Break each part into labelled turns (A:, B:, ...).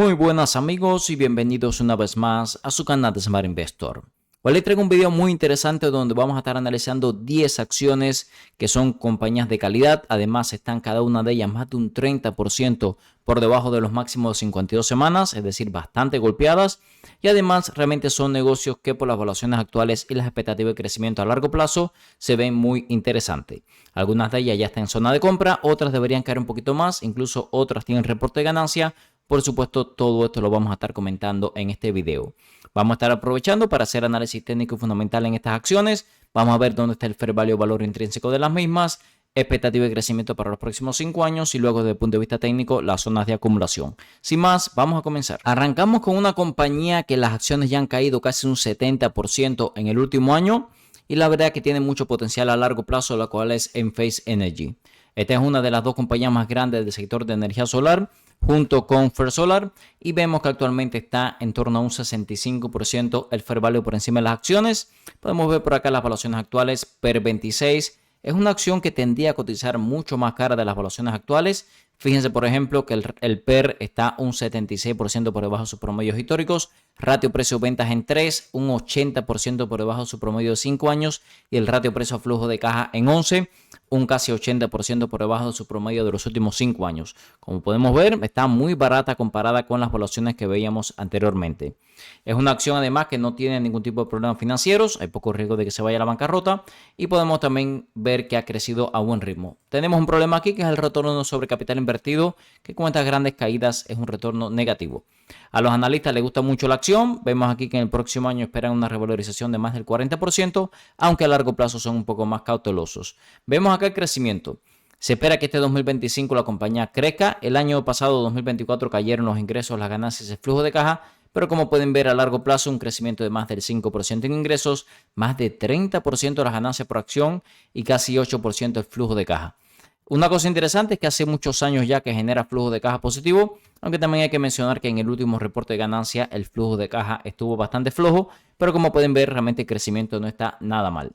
A: Muy buenas amigos y bienvenidos una vez más a su canal de Smart Investor. Hoy les traigo un video muy interesante donde vamos a estar analizando 10 acciones que son compañías de calidad. Además están cada una de ellas más de un 30% por debajo de los máximos de 52 semanas, es decir, bastante golpeadas. Y además realmente son negocios que por las evaluaciones actuales y las expectativas de crecimiento a largo plazo se ven muy interesantes. Algunas de ellas ya están en zona de compra, otras deberían caer un poquito más, incluso otras tienen reporte de ganancia. Por supuesto, todo esto lo vamos a estar comentando en este video. Vamos a estar aprovechando para hacer análisis técnico fundamental en estas acciones. Vamos a ver dónde está el fair value o valor intrínseco de las mismas, expectativa de crecimiento para los próximos 5 años y luego desde el punto de vista técnico las zonas de acumulación. Sin más, vamos a comenzar. Arrancamos con una compañía que las acciones ya han caído casi un 70% en el último año y la verdad es que tiene mucho potencial a largo plazo, la cual es Enphase Energy. Esta es una de las dos compañías más grandes del sector de energía solar, junto con First Solar, y vemos que actualmente está en torno a un 65% el fair value por encima de las acciones. Podemos ver por acá las valuaciones actuales. PER 26 es una acción que tendría a cotizar mucho más cara de las valuaciones actuales. Fíjense, por ejemplo, que el PER está un 76% por debajo de sus promedios históricos. Ratio precio-ventas en 3, un 80% por debajo de su promedio de 5 años. Y el ratio precio-flujo de caja en 11, un casi 80% por debajo de su promedio de los últimos 5 años. Como podemos ver, está muy barata comparada con las valuaciones que veíamos anteriormente. Es una acción además que no tiene ningún tipo de problemas financieros, hay poco riesgo de que se vaya a la bancarrota y podemos también ver que ha crecido a buen ritmo. Tenemos un problema aquí que es el retorno sobre capital invertido, que con estas grandes caídas es un retorno negativo. A los analistas les gusta mucho la acción. Vemos aquí que en el próximo año esperan una revalorización de más del 40%, aunque a largo plazo son un poco más cautelosos. Vemos acá el crecimiento. Se espera que este 2025 la compañía crezca. El año pasado, 2024, cayeron los ingresos, las ganancias y el flujo de caja, pero como pueden ver a largo plazo un crecimiento de más del 5% en ingresos, más de 30% de las ganancias por acción y casi 8% el flujo de caja. Una cosa interesante es que hace muchos años ya que genera flujo de caja positivo, aunque también hay que mencionar que en el último reporte de ganancia el flujo de caja estuvo bastante flojo, pero como pueden ver realmente el crecimiento no está nada mal.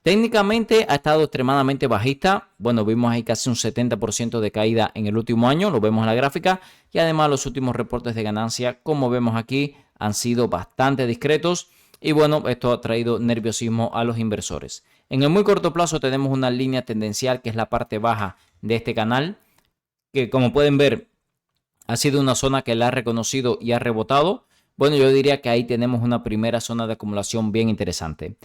A: Técnicamente ha estado extremadamente bajista. Bueno, vimos ahí casi un 70% de caída en el último año, lo vemos en la gráfica, y además los últimos reportes de ganancia, como vemos aquí, han sido bastante discretos y bueno, esto ha traído nerviosismo a los inversores. En el muy corto plazo tenemos una línea tendencial que es la parte baja de este canal, que como pueden ver ha sido una zona que la ha reconocido y ha rebotado. Bueno, yo diría que ahí tenemos una primera zona de acumulación bien interesante.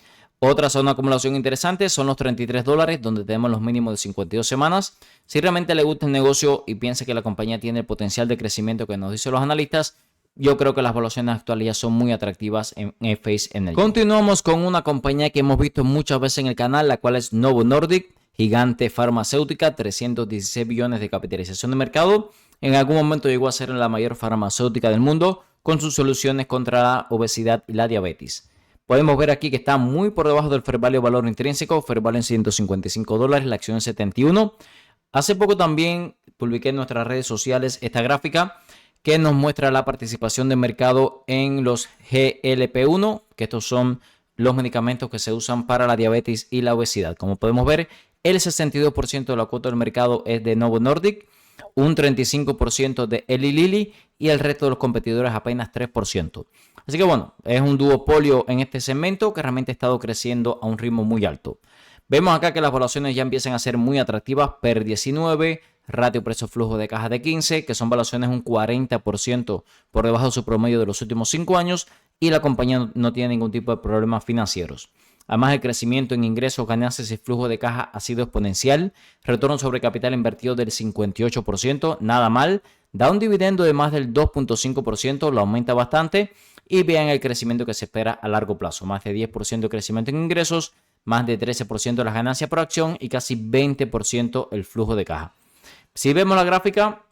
A: Otra zona de acumulación interesante son los $33, donde tenemos los mínimos de 52 semanas. Si realmente le gusta el negocio y piensa que la compañía tiene el potencial de crecimiento que nos dicen los analistas, yo creo que las valuaciones actuales ya son muy atractivas en Enphase Energy. Continuamos con una compañía que hemos visto muchas veces en el canal, la cual es Novo Nordisk, gigante farmacéutica, 316 billones de capitalización de mercado. En algún momento llegó a ser la mayor farmacéutica del mundo con sus soluciones contra la obesidad y la diabetes. Podemos ver aquí que está muy por debajo del fair value valor intrínseco, fair value en $155, la acción en 71. Hace poco también publiqué en nuestras redes sociales esta gráfica que nos muestra la participación de mercado en los GLP-1, que estos son los medicamentos que se usan para la diabetes y la obesidad. Como podemos ver, el 62% de la cuota del mercado es de Novo Nordisk, un 35% de Eli Lilly y el resto de los competidores apenas 3%. Así que bueno, es un duopolio en este segmento que realmente ha estado creciendo a un ritmo muy alto. Vemos acá que las valuaciones ya empiezan a ser muy atractivas, PER 19, ratio precio-flujo de caja de 15, que son valuaciones un 40% por debajo de su promedio de los últimos 5 años y la compañía no tiene ningún tipo de problemas financieros. Además, el crecimiento en ingresos, ganancias y flujo de caja ha sido exponencial. Retorno sobre capital invertido del 58%, nada mal. Da un dividendo de más del 2.5%, lo aumenta bastante. Y vean el crecimiento que se espera a largo plazo. Más de 10% de crecimiento en ingresos, más de 13% de las ganancias por acción y casi 20% el flujo de caja. Si vemos la gráfica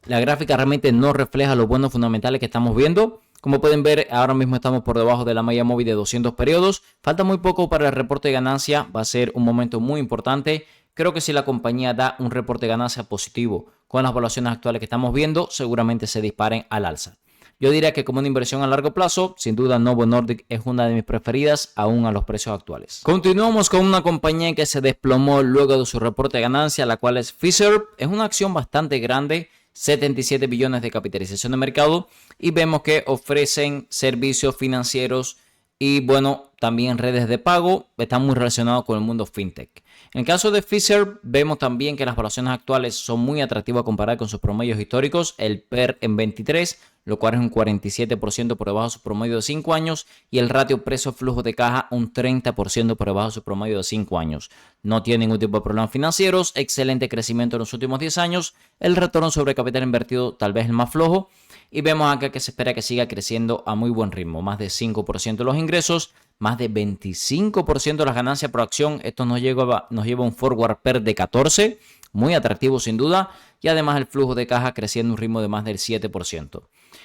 A: realmente no refleja los buenos fundamentales que estamos viendo. Como pueden ver, ahora mismo estamos por debajo de la media móvil de 200 periodos. Falta muy poco para el reporte de ganancia. Va a ser un momento muy importante. Creo que si la compañía da un reporte de ganancia positivo con las valuaciones actuales que estamos viendo, seguramente se disparen al alza. Yo diría que como una inversión a largo plazo, sin duda Novo Nordisk es una de mis preferidas, aún a los precios actuales. Continuamos con una compañía que se desplomó luego de su reporte de ganancia, la cual es Pfizer. Es una acción bastante grande. 77 billones de capitalización de mercado y vemos que ofrecen servicios financieros y bueno, también redes de pago, están muy relacionados con el mundo fintech. En el caso de Fiserv, vemos también que las valuaciones actuales son muy atractivas comparadas con sus promedios históricos. El PER en 23, lo cual es un 47% por debajo de su promedio de 5 años, y el ratio precio-flujo de caja un 30% por debajo de su promedio de 5 años. No tiene ningún tipo de problemas financieros, excelente crecimiento en los últimos 10 años, el retorno sobre capital invertido tal vez el más flojo, y vemos acá que se espera que siga creciendo a muy buen ritmo, más de 5% de los ingresos, más de 25% de las ganancias por acción. Esto nos lleva a un forward PER de 14, muy atractivo sin duda, y además el flujo de caja creciendo a un ritmo de más del 7%.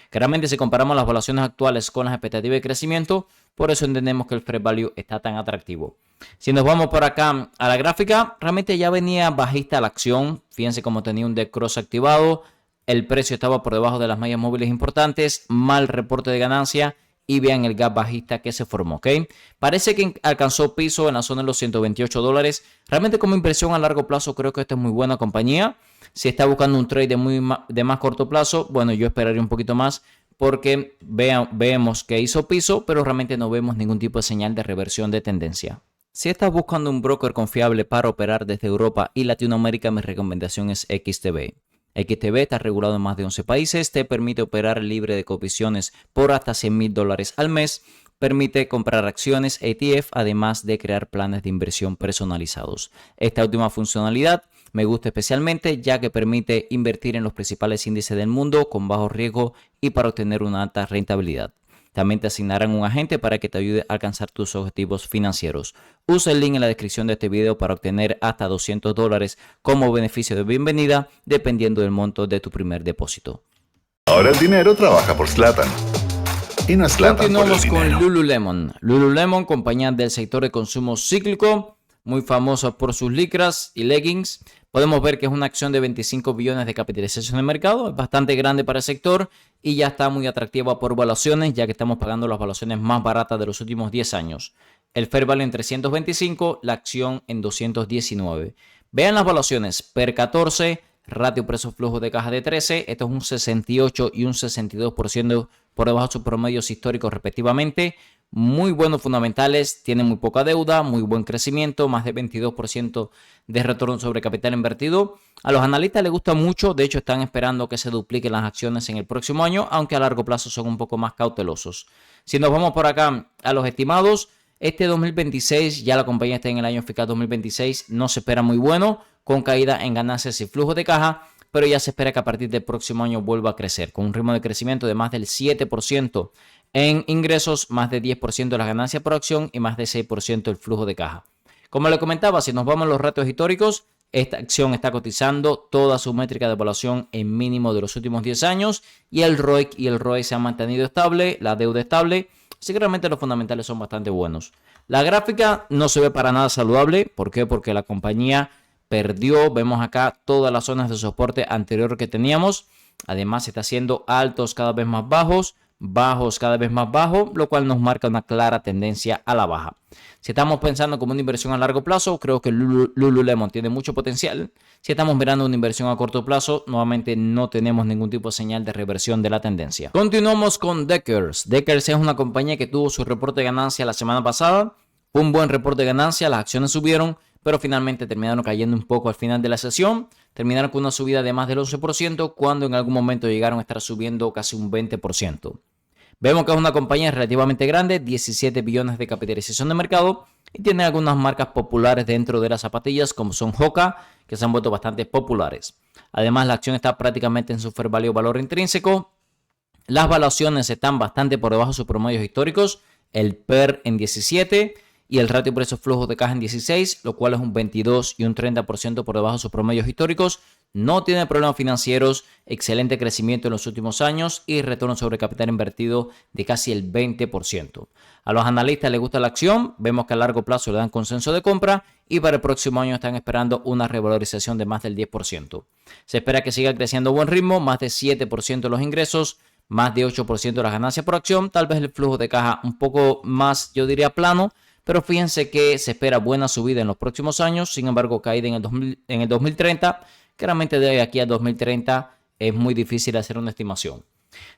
A: Claramente si comparamos las valuaciones actuales con las expectativas de crecimiento, por eso entendemos que el fair value está tan atractivo. Si nos vamos por acá a la gráfica, realmente ya venía bajista la acción. Fíjense cómo tenía un dead cross activado. El precio estaba por debajo de las medias móviles importantes, mal reporte de ganancia y vean el gap bajista que se formó, ¿ok? Parece que alcanzó piso en la zona de los $128. Realmente como inversión a largo plazo creo que esta es muy buena compañía. Si está buscando un trade de más corto plazo, bueno, yo esperaría un poquito más porque vemos que hizo piso, pero realmente no vemos ningún tipo de señal de reversión de tendencia. Si estás buscando un broker confiable para operar desde Europa y Latinoamérica, mi recomendación es XTB. XTB está regulado en más de 11 países, te permite operar libre de comisiones por hasta $100,000 al mes, permite comprar acciones ETF, además de crear planes de inversión personalizados. Esta última funcionalidad me gusta especialmente ya que permite invertir en los principales índices del mundo con bajo riesgo y para obtener una alta rentabilidad. También te asignarán un agente para que te ayude a alcanzar tus objetivos financieros. Usa el link en la descripción de este video para obtener hasta $200 como beneficio de bienvenida, dependiendo del monto de tu primer depósito.
B: Ahora el dinero trabaja por Zlatan. Y no es Zlatan por el
A: Continuamos
B: dinero.
A: con Lululemon. Lululemon, compañía del sector de consumo cíclico, muy famosa por sus licras y leggings. Podemos ver que es una acción de 25 billones de capitalización de mercado, es bastante grande para el sector y ya está muy atractiva por valuaciones, ya que estamos pagando las valuaciones más baratas de los últimos 10 años. El fair value en 325, la acción en 219. Vean las valuaciones, PER 14, ratio precio-flujo de caja de 13, esto es un 68 y un 62% por debajo de sus promedios históricos respectivamente. Muy buenos fundamentales, tiene muy poca deuda, muy buen crecimiento, más de 22% de retorno sobre capital invertido. A los analistas les gusta mucho, de hecho están esperando que se dupliquen las acciones en el próximo año, aunque a largo plazo son un poco más cautelosos. Si nos vamos por acá a los estimados, este 2026, ya la compañía está en el año fiscal 2026, no se espera muy bueno, con caída en ganancias y flujo de caja, pero ya se espera que a partir del próximo año vuelva a crecer, con un ritmo de crecimiento de más del 7% en ingresos, más de 10% de las ganancias por acción y más de 6% el flujo de caja. Como le comentaba, si nos vamos a los ratios históricos, esta acción está cotizando toda su métrica de evaluación en mínimo de los últimos 10 años y el ROIC y el ROE se han mantenido estable, la deuda estable, así que realmente los fundamentales son bastante buenos. La gráfica no se ve para nada saludable, ¿por qué? Porque la compañía perdió, vemos acá todas las zonas de soporte anterior que teníamos, además está haciendo altos cada vez más bajos, bajos cada vez más bajos, lo cual nos marca una clara tendencia a la baja. Si estamos pensando como una inversión a largo plazo, creo que Lululemon tiene mucho potencial. Si estamos mirando una inversión a corto plazo, nuevamente no tenemos ningún tipo de señal de reversión de la tendencia. Continuamos con Deckers. Deckers es una compañía que tuvo su reporte de ganancia la semana pasada. Fue un buen reporte de ganancia, las acciones subieron, pero finalmente terminaron cayendo un poco al final de la sesión. Terminaron con una subida de más del 11%, cuando en algún momento llegaron a estar subiendo casi un 20%. Vemos que es una compañía relativamente grande, 17 billones de capitalización de mercado y tiene algunas marcas populares dentro de las zapatillas como son Hoka, que se han vuelto bastante populares. Además, la acción está prácticamente en su fair value valor intrínseco. Las valuaciones están bastante por debajo de sus promedios históricos, el PER en 17 y el ratio precio-flujo de caja en 16, lo cual es un 22 y un 30% por debajo de sus promedios históricos. No tiene problemas financieros, excelente crecimiento en los últimos años y retorno sobre capital invertido de casi el 20%. A los analistas les gusta la acción, vemos que a largo plazo le dan consenso de compra y para el próximo año están esperando una revalorización de más del 10%. Se espera que siga creciendo a buen ritmo, más de 7% de los ingresos, más de 8% de las ganancias por acción, tal vez el flujo de caja un poco más, yo diría plano, pero fíjense que se espera buena subida en los próximos años, sin embargo caída en el 2030, claramente de aquí a 2030 es muy difícil hacer una estimación.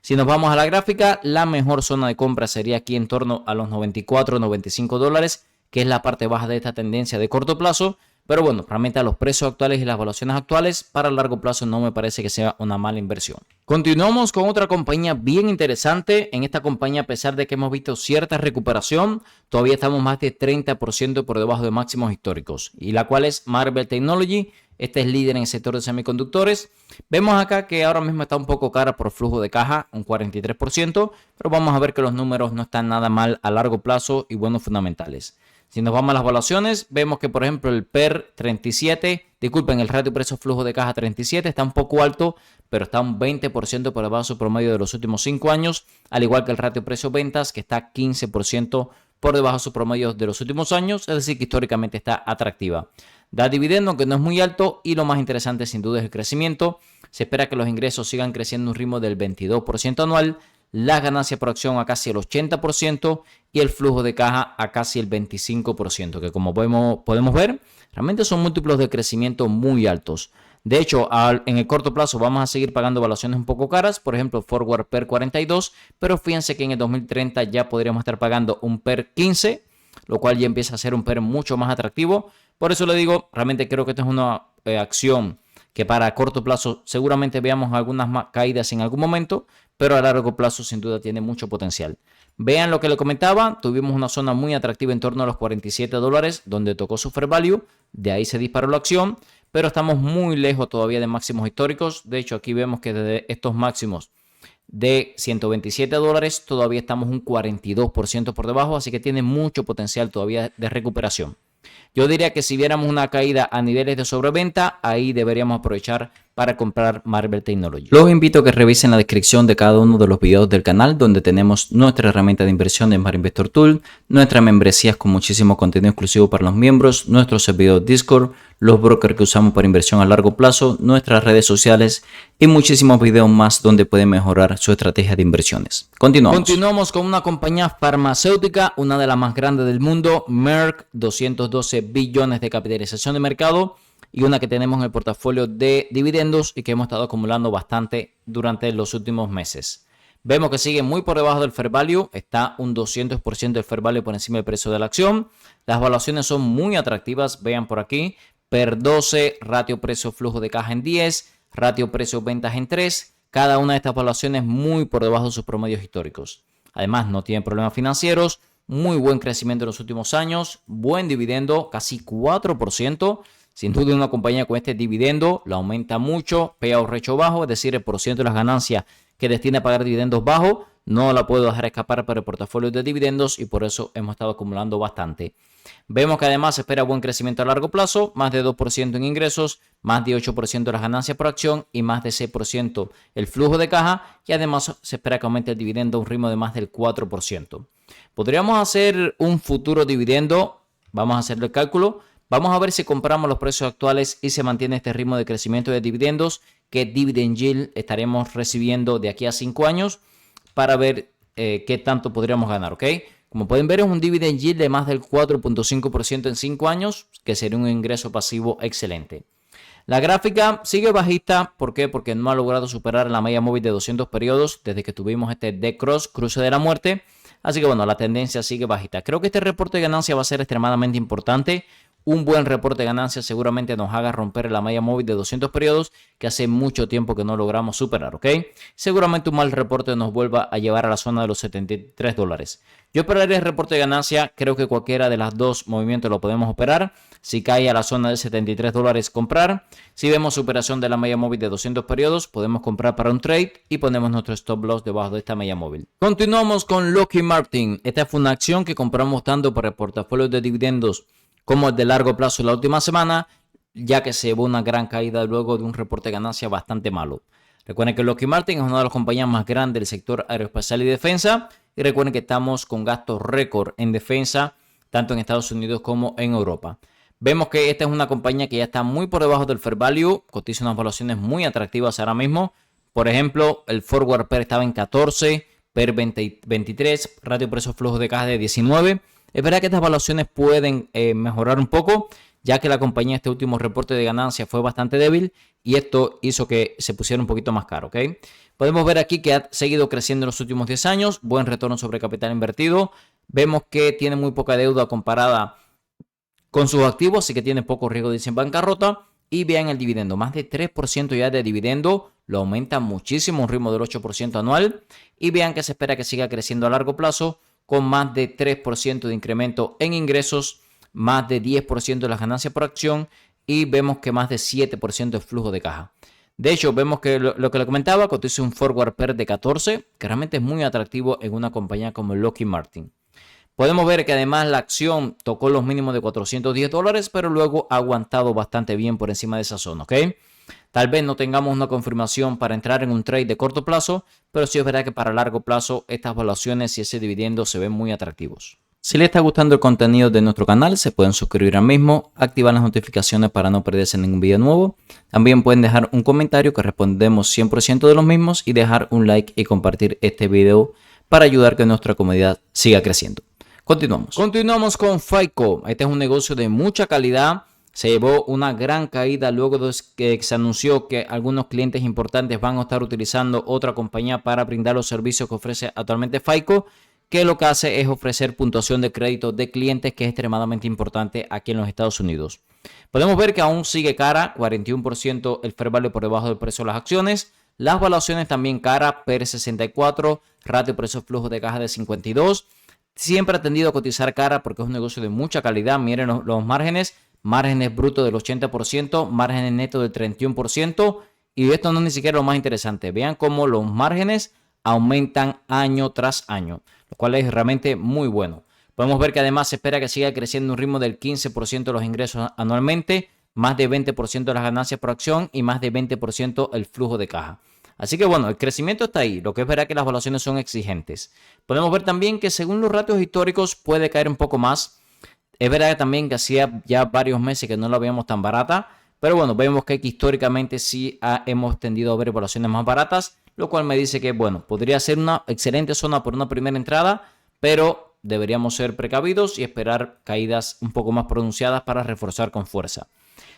A: Si nos vamos a la gráfica, la mejor zona de compra sería aquí en torno a los 94, 95 dólares, que es la parte baja de esta tendencia de corto plazo. Pero bueno, realmente a los precios actuales y las evaluaciones actuales, para el largo plazo no me parece que sea una mala inversión. Continuamos con otra compañía bien interesante. En esta compañía, a pesar de que hemos visto cierta recuperación, todavía estamos más de 30% por debajo de máximos históricos. Y la cual es Marvell Technology. Este es líder en el sector de semiconductores. Vemos acá que ahora mismo está un poco cara por flujo de caja, un 43%. Pero vamos a ver que los números no están nada mal a largo plazo y buenos fundamentales. Si nos vamos a las evaluaciones, vemos que por ejemplo el PER 37, el ratio precio flujo de caja 37 está un poco alto, pero está un 20% por debajo de su promedio de los últimos 5 años, al igual que el ratio precio ventas, que está 15% por debajo de su promedio de los últimos años, es decir, que históricamente está atractiva. Da dividendo, aunque no es muy alto, y lo más interesante sin duda es el crecimiento. Se espera que los ingresos sigan creciendo a un ritmo del 22% anual, la ganancia por acción a casi el 80% y el flujo de caja a casi el 25%, que como podemos ver, realmente son múltiplos de crecimiento muy altos. De hecho, en el corto plazo vamos a seguir pagando evaluaciones un poco caras, por ejemplo, Forward PER 42, pero fíjense que en el 2030 ya podríamos estar pagando un PER 15, lo cual ya empieza a ser un PER mucho más atractivo. Por eso le digo, realmente creo que esta es una acción que para corto plazo seguramente veamos algunas caídas en algún momento, pero a largo plazo sin duda tiene mucho potencial. Vean lo que le comentaba, tuvimos una zona muy atractiva en torno a los 47 dólares, donde tocó su fair value, de ahí se disparó la acción, pero estamos muy lejos todavía de máximos históricos. De hecho, aquí vemos que desde estos máximos de 127 dólares todavía estamos un 42% por debajo, así que tiene mucho potencial todavía de recuperación. Yo diría que si viéramos una caída a niveles de sobreventa, ahí deberíamos aprovechar para comprar Marvell Technology. Los invito a que revisen la descripción de cada uno de los videos del canal, donde tenemos nuestra herramienta de inversión de Smart Investor Tool, nuestras membresías con muchísimo contenido exclusivo para los miembros, nuestro servidor Discord, los brokers que usamos para inversión a largo plazo, nuestras redes sociales y muchísimos videos más donde pueden mejorar su estrategia de inversiones. Continuamos con una compañía farmacéutica, una de las más grandes del mundo, Merck, 212 billones de capitalización de mercado, y una que tenemos en el portafolio de dividendos y que hemos estado acumulando bastante durante los últimos meses. Vemos que sigue muy por debajo del fair value, está un 200% del fair value por encima del precio de la acción. Las valuaciones son muy atractivas, vean por aquí, PER 12, ratio precio flujo de caja en 10, ratio precio ventas en 3, cada una de estas valuaciones muy por debajo de sus promedios históricos. Además no tienen problemas financieros, muy buen crecimiento en los últimos años, buen dividendo, casi 4%. Sin duda una compañía con este dividendo la aumenta mucho, payout ratio bajo, es decir, el porcentaje de las ganancias que destina a pagar dividendos bajo, no la puedo dejar escapar para el portafolio de dividendos y por eso hemos estado acumulando bastante. Vemos que además se espera buen crecimiento a largo plazo, más de 2% en ingresos, más de 8% de las ganancias por acción y más de 6% el flujo de caja, y además se espera que aumente el dividendo a un ritmo de más del 4%. Podríamos hacer un futuro dividendo, vamos a hacer el cálculo. Vamos a ver si compramos los precios actuales y se mantiene este ritmo de crecimiento de dividendos, que dividend yield estaremos recibiendo de aquí a 5 años para ver qué tanto podríamos ganar, ¿ok? Como pueden ver, es un dividend yield de más del 4.5% en 5 años, que sería un ingreso pasivo excelente. La gráfica sigue bajista, ¿por qué? Porque no ha logrado superar la media móvil de 200 periodos desde que tuvimos este D-Cross, cruce de la muerte. Así que bueno, la tendencia sigue bajita. Creo que este reporte de ganancia va a ser extremadamente importante. Un buen reporte de ganancias seguramente nos haga romper la media móvil de 200 periodos que hace mucho tiempo que no logramos superar, ¿ok? Seguramente un mal reporte nos vuelva a llevar a la zona de los 73 dólares. Yo esperaré el reporte de ganancia, creo que cualquiera de las dos movimientos lo podemos operar. Si cae a la zona de 73 dólares, comprar. Si vemos superación de la media móvil de 200 periodos, podemos comprar para un trade y ponemos nuestro stop loss debajo de esta media móvil. Continuamos con Lockheed Martin. Esta fue una acción que compramos tanto para el portafolio de dividendos como el de largo plazo en la última semana, ya que se llevó una gran caída luego de un reporte de ganancia bastante malo. Recuerden que Lockheed Martin es una de las compañías más grandes del sector aeroespacial y defensa, y recuerden que estamos con gastos récord en defensa, tanto en Estados Unidos como en Europa. Vemos que esta es una compañía que ya está muy por debajo del fair value, cotiza unas valuaciones muy atractivas ahora mismo. Por ejemplo, el forward PER estaba en 14, PER 23, ratio precio flujo de caja de 19. Es verdad que estas valuaciones pueden mejorar un poco, ya que la compañía este último reporte de ganancias fue bastante débil y esto hizo que se pusiera un poquito más caro, ¿ok? Podemos ver aquí que ha seguido creciendo en los últimos 10 años, buen retorno sobre capital invertido. Vemos que tiene muy poca deuda comparada con sus activos, así que tiene poco riesgo de irse en bancarrota. Y vean el dividendo, más de 3% ya de dividendo, lo aumenta muchísimo, un ritmo del 8% anual. Y vean que se espera que siga creciendo a largo plazo con más de 3% de incremento en ingresos, más de 10% de las ganancias por acción y vemos que más de 7% de flujo de caja. De hecho, vemos que lo que le comentaba, cotiza un forward PER de 14, que realmente es muy atractivo en una compañía como Lockheed Martin. Podemos ver que además la acción tocó los mínimos de $410, pero luego ha aguantado bastante bien por encima de esa zona, ¿ok? Tal vez no tengamos una confirmación para entrar en un trade de corto plazo, pero sí es verdad que para largo plazo estas valuaciones y ese dividendo se ven muy atractivos. Si les está gustando el contenido de nuestro canal, se pueden suscribir al mismo, activar las notificaciones para no perderse ningún video nuevo. También pueden dejar un comentario que respondemos 100% de los mismos y dejar un like y compartir este video para ayudar a que nuestra comunidad siga creciendo. Continuamos con FICO. Este es un negocio de mucha calidad. Se llevó una gran caída luego de que se anunció que algunos clientes importantes van a estar utilizando otra compañía para brindar los servicios que ofrece actualmente FICO, que lo que hace es ofrecer puntuación de crédito de clientes, que es extremadamente importante aquí en los Estados Unidos. Podemos ver que aún sigue cara, 41% el fair value por debajo del precio de las acciones. Las valuaciones también cara, PER 64, ratio precio-flujo de caja de 52. Siempre ha tendido a cotizar cara porque es un negocio de mucha calidad. Miren los márgenes brutos del 80%, márgenes netos del 31%. Y esto no es ni siquiera lo más interesante. Vean cómo los márgenes aumentan año tras año, lo cual es realmente muy bueno. Podemos ver que además se espera que siga creciendo un ritmo del 15% de los ingresos anualmente, más de 20% de las ganancias por acción y más de 20% el flujo de caja. Así que bueno, el crecimiento está ahí, lo que es verdad que las valuaciones son exigentes. Podemos ver también que según los ratios históricos puede caer un poco más. Es verdad también que hacía ya varios meses que no la veíamos tan barata, pero bueno, vemos que históricamente sí hemos tendido a ver valuaciones más baratas, lo cual me dice que bueno, podría ser una excelente zona por una primera entrada, pero deberíamos ser precavidos y esperar caídas un poco más pronunciadas para reforzar con fuerza.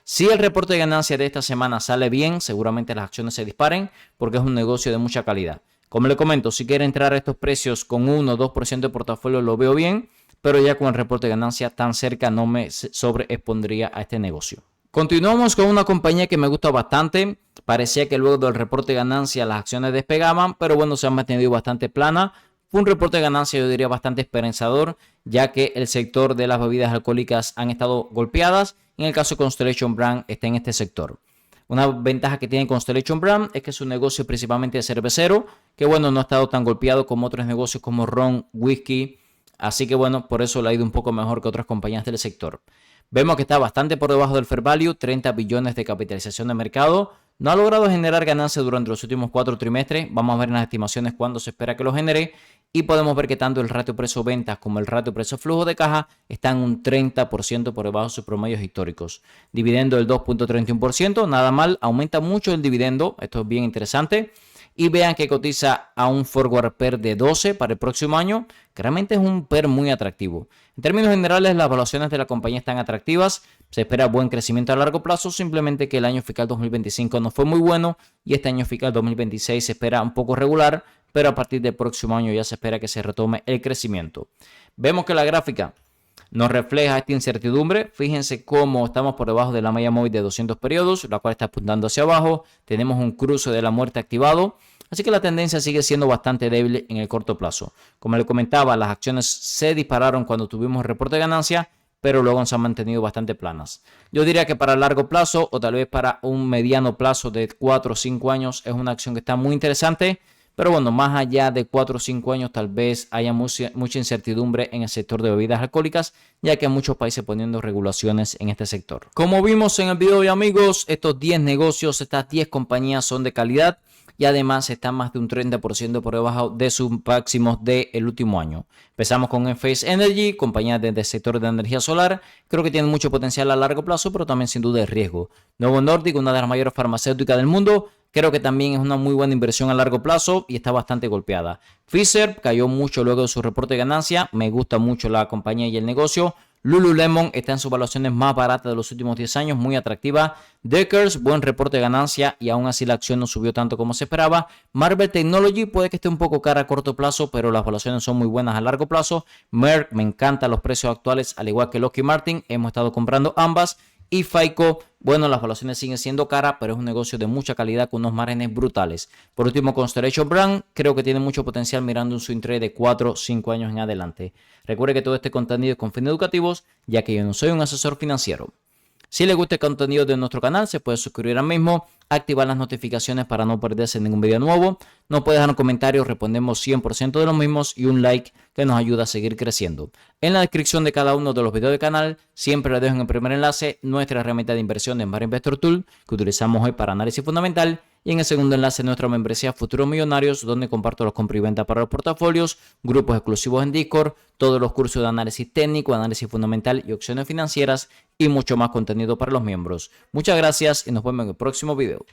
A: Si el reporte de ganancias de esta semana sale bien, seguramente las acciones se disparen porque es un negocio de mucha calidad. Como le comento, si quiere entrar a estos precios con 1 o 2% de portafolio lo veo bien, pero ya con el reporte de ganancias tan cerca no me sobreexpondría a este negocio. Continuamos con una compañía que me gusta bastante. Parecía que luego del reporte de ganancias las acciones despegaban, pero bueno, se han mantenido bastante plana. Fue un reporte de ganancias, yo diría, bastante esperanzador, ya que el sector de las bebidas alcohólicas han estado golpeadas. En el caso de Constellation Brands está en este sector. Una ventaja que tiene Constellation Brands es que su negocio es principalmente cervecero, que bueno, no ha estado tan golpeado como otros negocios como ron, whisky. Así que bueno, por eso le ha ido un poco mejor que otras compañías del sector. Vemos que está bastante por debajo del fair value, 30 billones de capitalización de mercado. No ha logrado generar ganancias durante los últimos 4 trimestres. Vamos a ver en las estimaciones cuándo se espera que lo genere. Y podemos ver que tanto el ratio precio-ventas como el ratio precio-flujo de caja están un 30% por debajo de sus promedios históricos. Dividendo del 2.31%, nada mal, aumenta mucho el dividendo. Esto es bien interesante. Y vean que cotiza a un forward PER de 12 para el próximo año, que realmente es un PER muy atractivo. En términos generales, las valuaciones de la compañía están atractivas. Se espera buen crecimiento a largo plazo, simplemente que el año fiscal 2025 no fue muy bueno y este año fiscal 2026 se espera un poco regular, pero a partir del próximo año ya se espera que se retome el crecimiento. Vemos que la gráfica nos refleja esta incertidumbre. Fíjense cómo estamos por debajo de la media móvil de 200 periodos, la cual está apuntando hacia abajo. Tenemos un cruce de la muerte activado. Así que la tendencia sigue siendo bastante débil en el corto plazo. Como le comentaba, las acciones se dispararon cuando tuvimos el reporte de ganancia, pero luego se han mantenido bastante planas. Yo diría que para largo plazo o tal vez para un mediano plazo de 4 o 5 años es una acción que está muy interesante. Pero bueno, más allá de 4 o 5 años tal vez haya mucha incertidumbre en el sector de bebidas alcohólicas, ya que hay muchos países poniendo regulaciones en este sector. Como vimos en el video de amigos, estos 10 negocios, estas 10 compañías son de calidad y además están más de un 30% por debajo de sus máximos del último año. Empezamos con Enphase Energy, compañía del sector de energía solar. Creo que tiene mucho potencial a largo plazo, pero también sin duda es riesgo. Novo Nordisk, una de las mayores farmacéuticas del mundo. Creo que también es una muy buena inversión a largo plazo y está bastante golpeada. Pfizer cayó mucho luego de su reporte de ganancia. Me gusta mucho la compañía y el negocio. Lululemon está en sus valuaciones más baratas de los últimos 10 años, muy atractiva. Deckers, buen reporte de ganancia y aún así la acción no subió tanto como se esperaba. Marvel Technology puede que esté un poco cara a corto plazo, pero las valuaciones son muy buenas a largo plazo. Merck, me encantan los precios actuales, al igual que Lockheed Martin, hemos estado comprando ambas. Y Faico, bueno, las valuaciones siguen siendo caras, pero es un negocio de mucha calidad con unos márgenes brutales. Por último, Constellation Brand, creo que tiene mucho potencial mirando un swing trade de 4 o 5 años en adelante. Recuerde que todo este contenido es con fines educativos, ya que yo no soy un asesor financiero. Si les gusta el contenido de nuestro canal, se puede suscribir ahora mismo, activar las notificaciones para no perderse ningún video nuevo. Nos puede dejar un comentario, respondemos 100% de los mismos y un like que nos ayuda a seguir creciendo. En la descripción de cada uno de los videos del canal, siempre les dejo en el primer enlace nuestra herramienta de inversión de Smart Investor Tool que utilizamos hoy para análisis fundamental. Y en el segundo enlace nuestra membresía Futuros Millonarios, donde comparto los compra y venta para los portafolios, grupos exclusivos en Discord, todos los cursos de análisis técnico, análisis fundamental y opciones financieras y mucho más contenido para los miembros. Muchas gracias y nos vemos en el próximo video.